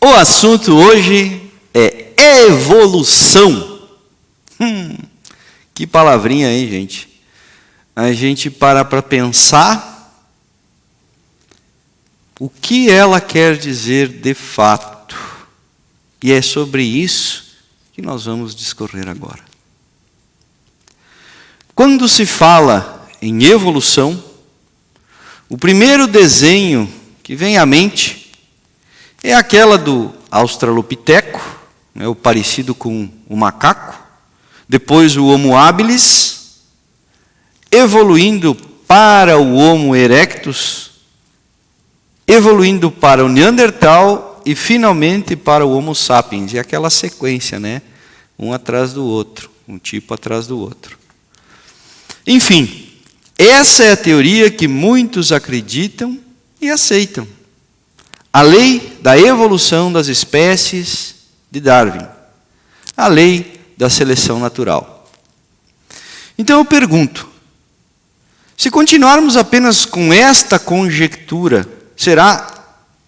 O assunto hoje é evolução. Que palavrinha aí, gente. A gente para pensar o que ela quer dizer de fato. E é sobre isso que nós vamos discorrer agora. Quando se fala em evolução, o primeiro desenho que vem à mente é aquela do australopiteco, né, o parecido com o macaco, depois o Homo habilis, evoluindo para o Homo erectus, evoluindo para o Neandertal e finalmente para o Homo sapiens. E aquela sequência, né? Um atrás do outro, um tipo atrás do outro. Enfim, essa é a teoria que muitos acreditam e aceitam. A lei da evolução das espécies de Darwin. A lei da seleção natural. Então eu pergunto, se continuarmos apenas com esta conjectura, será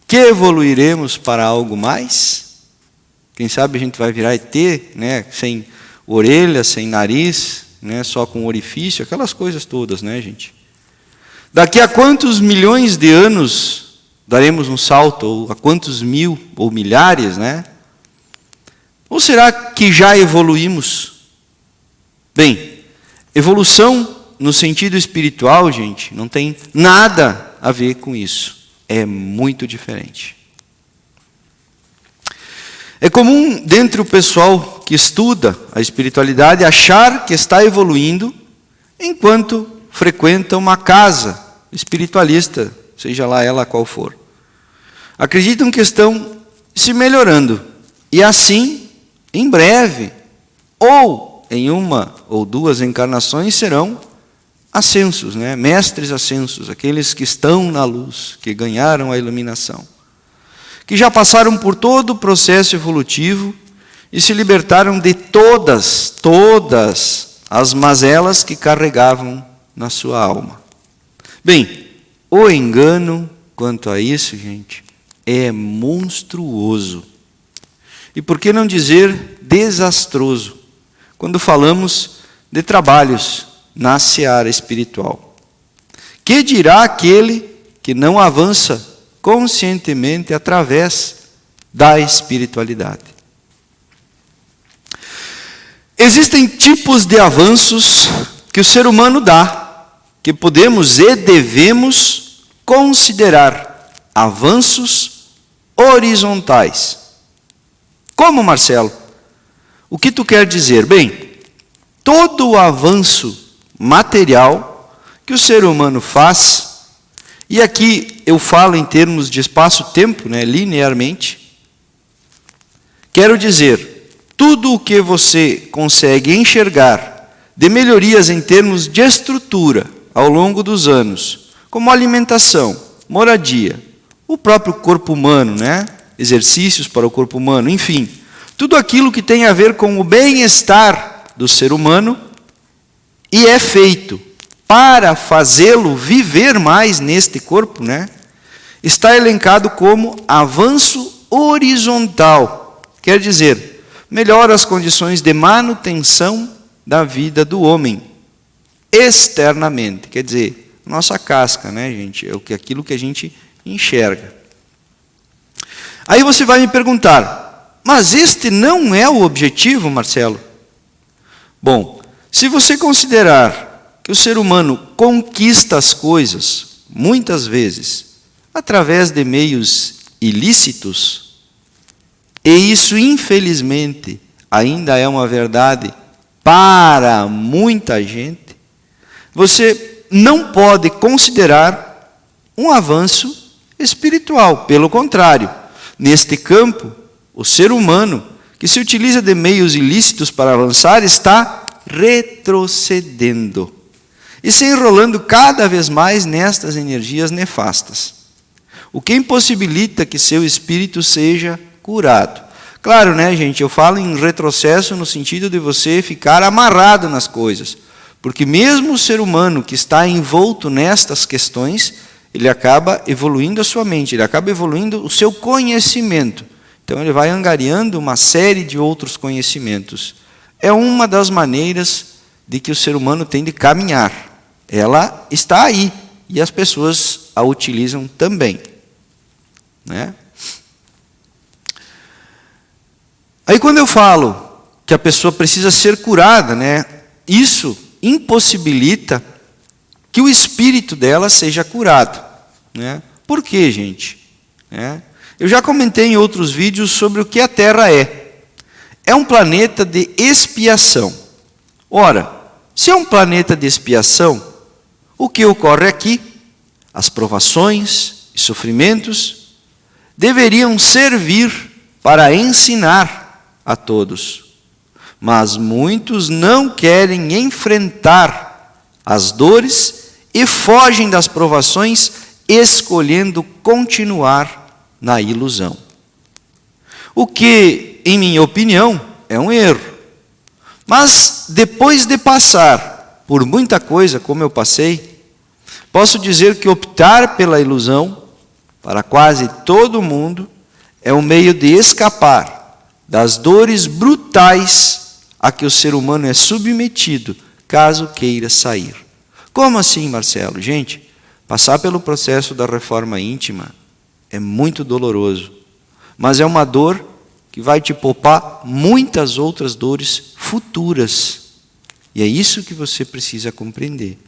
que evoluiremos para algo mais? Quem sabe a gente vai virar ET, né? Sem orelha, sem nariz, né? Só com orifício, aquelas coisas todas, né, gente? Daqui a quantos milhões de anos daremos um salto, ou a quantos mil ou milhares, né? Ou será que já evoluímos? Bem, evolução no sentido espiritual, gente, não tem nada a ver com isso. É muito diferente. É comum, dentre o pessoal que estuda a espiritualidade, achar que está evoluindo enquanto frequenta uma casa espiritualista, seja lá ela qual for. Acreditam que estão se melhorando. E assim, em breve, ou em uma ou duas encarnações, serão ascensos, né? Mestres ascensos, aqueles que estão na luz, que ganharam a iluminação, que já passaram por todo o processo evolutivo e se libertaram de todas as mazelas que carregavam na sua alma. Bem, o engano quanto a isso, gente, é monstruoso. E por que não dizer desastroso, quando falamos de trabalhos na seara espiritual? Que dirá aquele que não avança conscientemente através da espiritualidade? Existem tipos de avanços que o ser humano dá, que podemos e devemos considerar avanços horizontais. Como, Marcelo? O que tu quer dizer? Bem, todo o avanço material que o ser humano faz, e aqui eu falo em termos de espaço-tempo, né, linearmente, quero dizer, tudo o que você consegue enxergar de melhorias em termos de estrutura ao longo dos anos, como alimentação, moradia, o próprio corpo humano, né? Exercícios para o corpo humano, enfim, tudo aquilo que tem a ver com o bem-estar do ser humano e é feito para fazê-lo viver mais neste corpo, né? Está elencado como avanço horizontal, quer dizer, melhora as condições de manutenção da vida do homem externamente, quer dizer, nossa casca, né, gente? É aquilo que a gente enxerga. Aí você vai me perguntar, mas este não é o objetivo, Marcelo? Bom, se você considerar que o ser humano conquista as coisas, muitas vezes, através de meios ilícitos, e isso, infelizmente, ainda é uma verdade para muita gente, você não pode considerar um avanço espiritual. Pelo contrário, neste campo, o ser humano que se utiliza de meios ilícitos para avançar está retrocedendo e se enrolando cada vez mais nestas energias nefastas, o que impossibilita que seu espírito seja curado. Claro, né, gente, eu falo em retrocesso no sentido de você ficar amarrado nas coisas, porque mesmo o ser humano que está envolto nestas questões, ele acaba evoluindo a sua mente, ele acaba evoluindo o seu conhecimento. Então ele vai angariando uma série de outros conhecimentos. É uma das maneiras de que o ser humano tem de caminhar. Ela está aí e as pessoas a utilizam também, né? Aí quando eu falo que a pessoa precisa ser curada, né, isso impossibilita que o espírito dela seja curado, né? Por quê, gente? Eu já comentei em outros vídeos sobre o que a Terra é. É um planeta de expiação. Ora, se é um planeta de expiação, o que ocorre aqui, as provações e sofrimentos, deveriam servir para ensinar a todos. Mas muitos não querem enfrentar as dores e fogem das provações, escolhendo continuar na ilusão. O que, em minha opinião, é um erro. Mas depois de passar por muita coisa, como eu passei, posso dizer que optar pela ilusão, para quase todo mundo, é um meio de escapar das dores brutais a que o ser humano é submetido, caso queira sair. Como assim, Marcelo? Gente, passar pelo processo da reforma íntima é muito doloroso, mas é uma dor que vai te poupar muitas outras dores futuras. E é isso que você precisa compreender.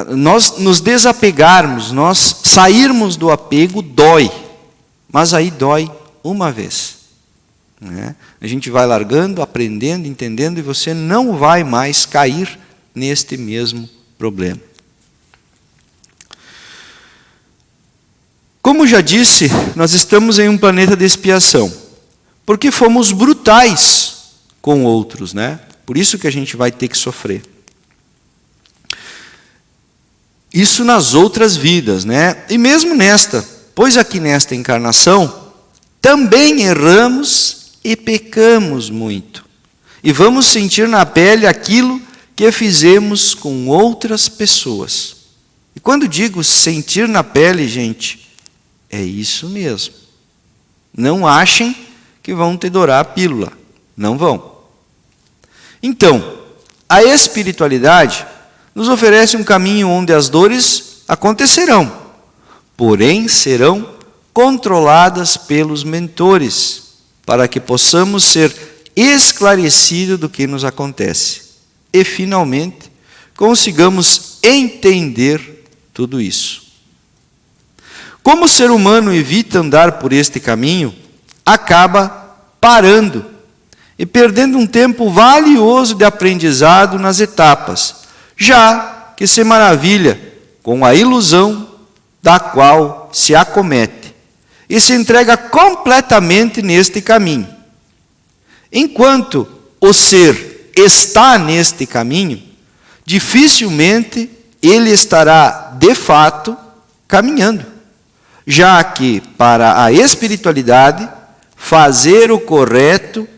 Nós nos desapegarmos, nós sairmos do apego dói, mas aí dói uma vez, né? A gente vai largando, aprendendo, entendendo, e você não vai mais cair neste mesmo problema. Como já disse, nós estamos em um planeta de expiação, porque fomos brutais com outros, né? Por isso que a gente vai ter que sofrer. Isso nas outras vidas, né? E mesmo nesta, pois aqui nesta encarnação, também erramos e pecamos muito. E vamos sentir na pele aquilo que fizemos com outras pessoas. E quando digo sentir na pele, gente, é isso mesmo. Não achem que vão te dourar a pílula. Não vão. Então, a espiritualidade nos oferece um caminho onde as dores acontecerão, porém serão controladas pelos mentores, para que possamos ser esclarecidos do que nos acontece. E, finalmente, consigamos entender tudo isso. Como o ser humano evita andar por este caminho, acaba parando e perdendo um tempo valioso de aprendizado nas etapas, já que se maravilha com a ilusão da qual se acomete e se entrega completamente neste caminho. Enquanto o ser está neste caminho, dificilmente ele estará, de fato, caminhando, já que, para a espiritualidade, fazer o correto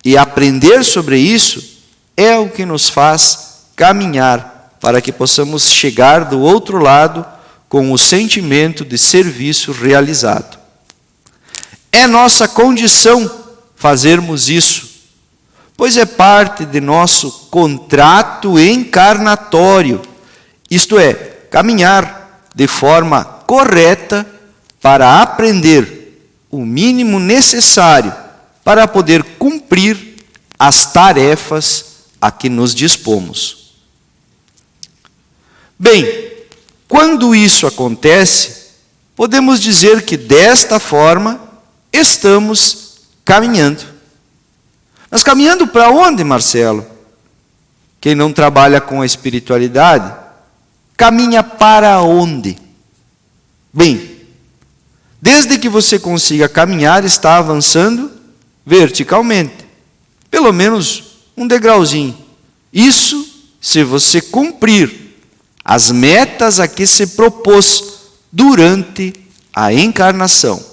e aprender sobre isso é o que nos faz caminhar para que possamos chegar do outro lado com o sentimento de serviço realizado. É nossa condição fazermos isso, pois é parte de nosso contrato encarnatório, isto é, caminhar de forma correta para aprender o mínimo necessário para poder cumprir as tarefas a que nos dispomos. Bem, quando isso acontece, podemos dizer que desta forma estamos caminhando. Mas caminhando para onde, Marcelo? Quem não trabalha com a espiritualidade, caminha para onde? Bem, desde que você consiga caminhar, está avançando verticalmente. Pelo menos um degrauzinho. Isso se você cumprir as metas a que se propôs durante a encarnação.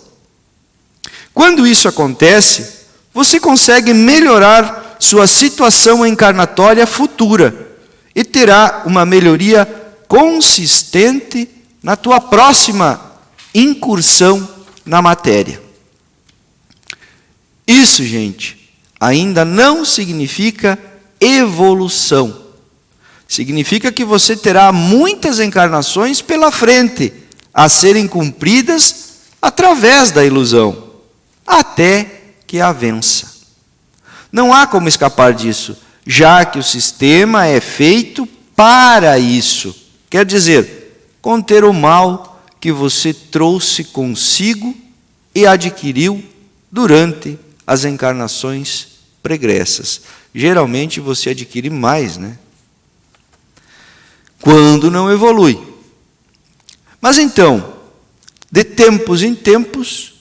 Quando isso acontece, você consegue melhorar sua situação encarnatória futura e terá uma melhoria consistente na tua próxima incursão na matéria. isso, gente, ainda não significa evolução. Significa que você terá muitas encarnações pela frente, a serem cumpridas através da ilusão, até que a vença. Não há como escapar disso, já que o sistema é feito para isso. Quer dizer, conter o mal que você trouxe consigo e adquiriu durante as encarnações pregressas. Geralmente você adquire mais, né? Quando não evolui. Mas então, de tempos em tempos,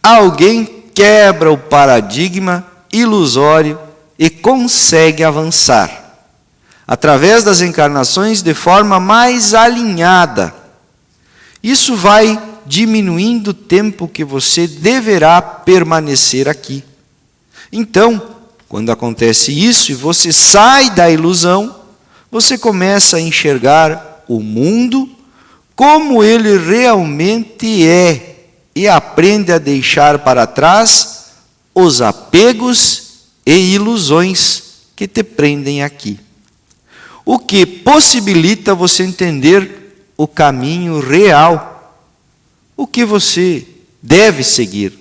alguém quebra o paradigma ilusório e consegue avançar, através das encarnações de forma mais alinhada. Isso vai diminuindo o tempo que você deverá permanecer aqui. Então, quando acontece isso e você sai da ilusão, você começa a enxergar o mundo como ele realmente é e aprende a deixar para trás os apegos e ilusões que te prendem aqui. O que possibilita você entender o caminho real, o que você deve seguir.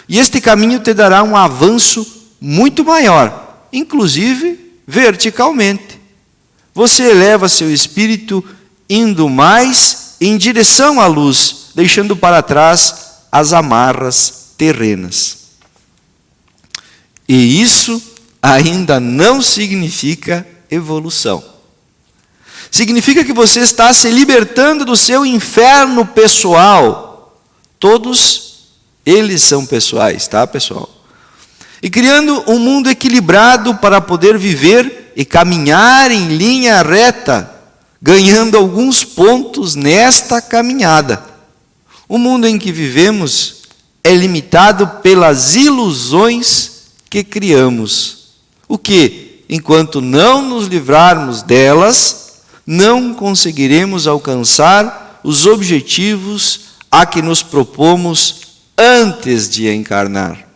E este caminho te dará um avanço muito maior, inclusive verticalmente. Você eleva seu espírito indo mais em direção à luz, deixando para trás as amarras terrenas. E isso ainda não significa evolução. Significa que você está se libertando do seu inferno pessoal. Todos eles são pessoais, tá, pessoal? E criando um mundo equilibrado para poder viver e caminhar em linha reta, ganhando alguns pontos nesta caminhada. O mundo em que vivemos é limitado pelas ilusões que criamos, o que, enquanto não nos livrarmos delas, não conseguiremos alcançar os objetivos a que nos propomos antes de encarnar.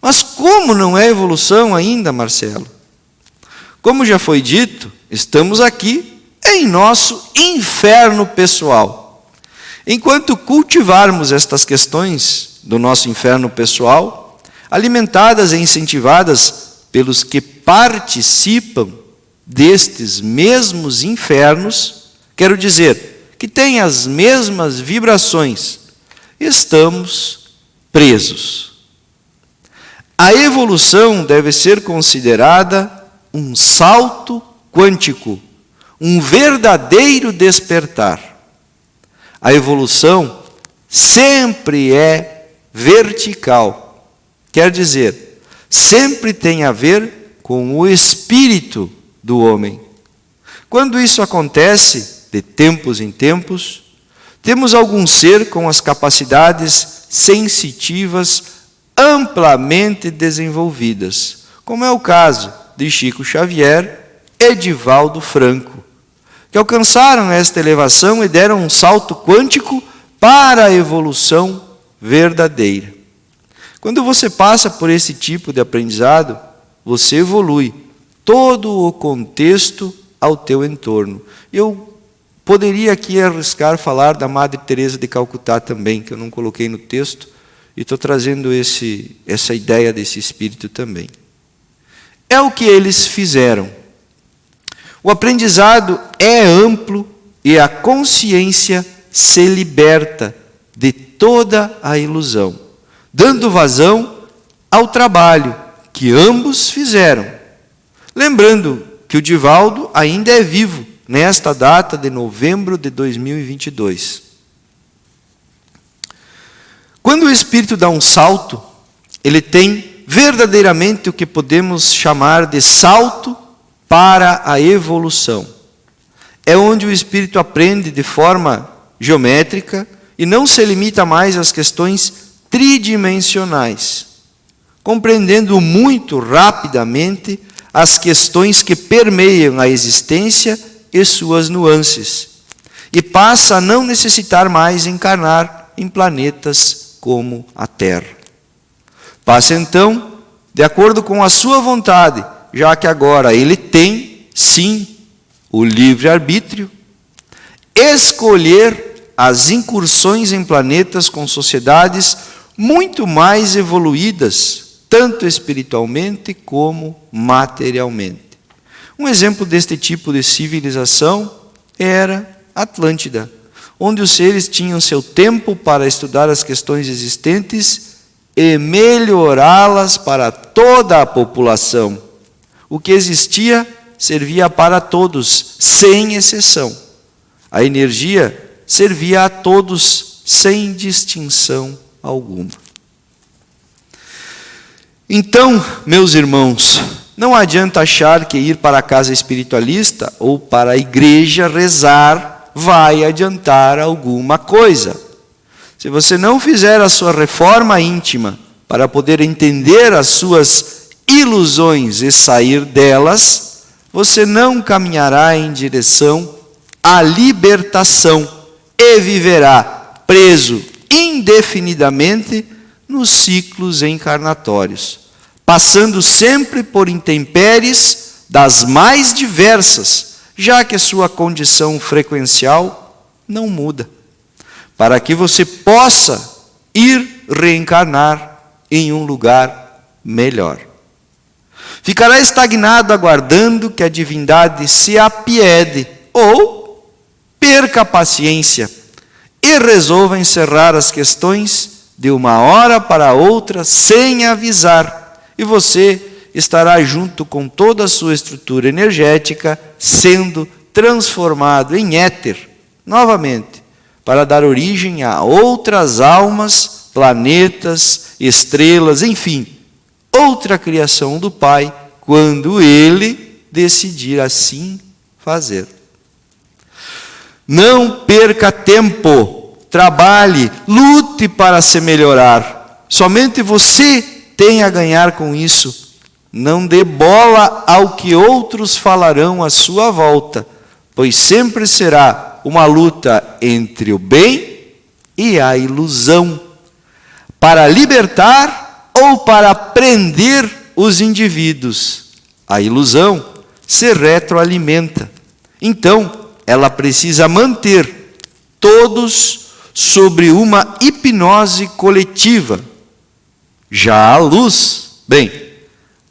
Mas como não é evolução ainda, Marcelo? Como já foi dito, estamos aqui em nosso inferno pessoal. Enquanto cultivarmos estas questões do nosso inferno pessoal, alimentadas e incentivadas pelos que participam destes mesmos infernos, quero dizer, que têm as mesmas vibrações, estamos presos. A evolução deve ser considerada um salto quântico, um verdadeiro despertar. A evolução sempre é vertical, quer dizer, sempre tem a ver com o espírito do homem. Quando isso acontece, de tempos em tempos, temos algum ser com as capacidades sensitivas amplamente desenvolvidas, como é o caso de Chico Xavier e Divaldo Franco, que alcançaram esta elevação e deram um salto quântico para a evolução verdadeira. Quando você passa por esse tipo de aprendizado, você evolui todo o contexto ao teu entorno. Eu poderia aqui arriscar falar da Madre Teresa de Calcutá também, que eu não coloquei no texto, e estou trazendo essa ideia desse espírito também. É o que eles fizeram. O aprendizado é amplo e a consciência se liberta de toda a ilusão, dando vazão ao trabalho que ambos fizeram. Lembrando que o Divaldo ainda é vivo nesta data de novembro de 2022. Quando o espírito dá um salto, ele tem verdadeiramente o que podemos chamar de salto para a evolução. É onde o espírito aprende de forma geométrica e não se limita mais às questões tridimensionais, compreendendo muito rapidamente as questões que permeiam a existência e suas nuances, e passa a não necessitar mais encarnar em planetas como a Terra. Passa então de acordo com a sua vontade, já que agora ele tem, sim, o livre-arbítrio, escolher as incursões em planetas com sociedades muito mais evoluídas, tanto espiritualmente como materialmente. Um exemplo deste tipo de civilização era Atlântida, onde os seres tinham seu tempo para estudar as questões existentes e melhorá-las para toda a população. O que existia servia para todos, sem exceção. A energia servia a todos, sem distinção alguma. Então, meus irmãos, não adianta achar que ir para a casa espiritualista ou para a igreja rezar vai adiantar alguma coisa. Se você não fizer a sua reforma íntima para poder entender as suas ilusões e sair delas, você não caminhará em direção à libertação e viverá preso indefinidamente nos ciclos encarnatórios, passando sempre por intempéries das mais diversas, já que a sua condição frequencial não muda, para que você possa ir reencarnar em um lugar melhor. Ficará estagnado aguardando que a divindade se apiede ou perca a paciência e resolva encerrar as questões de uma hora para outra sem avisar, e você estará junto com toda a sua estrutura energética sendo transformado em éter novamente, para dar origem a outras almas, planetas, estrelas, enfim, outra criação do Pai, quando Ele decidir assim fazer. Não perca tempo, trabalhe, lute para se melhorar. Somente você tem a ganhar com isso. Não dê bola ao que outros falarão à sua volta, pois sempre será uma luta entre o bem e a ilusão, para libertar ou para prender os indivíduos. A ilusão se retroalimenta. Então, ela precisa manter todos sobre uma hipnose coletiva. Já a luz, bem,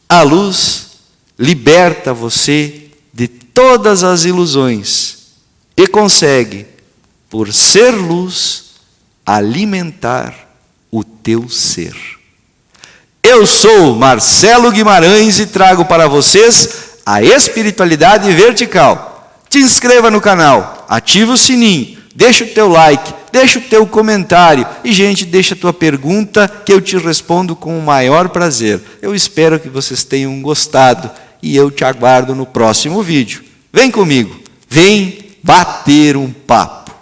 a luz liberta você de todas as ilusões e consegue, por ser luz, alimentar o teu ser. Eu sou Marcelo Guimarães e trago para vocês a espiritualidade vertical. Te inscreva no canal, ativa o sininho, deixa o teu like, deixa o teu comentário e, gente, deixa a tua pergunta que eu te respondo com o maior prazer. Eu espero que vocês tenham gostado e eu te aguardo no próximo vídeo. Vem comigo, vem bater um papo.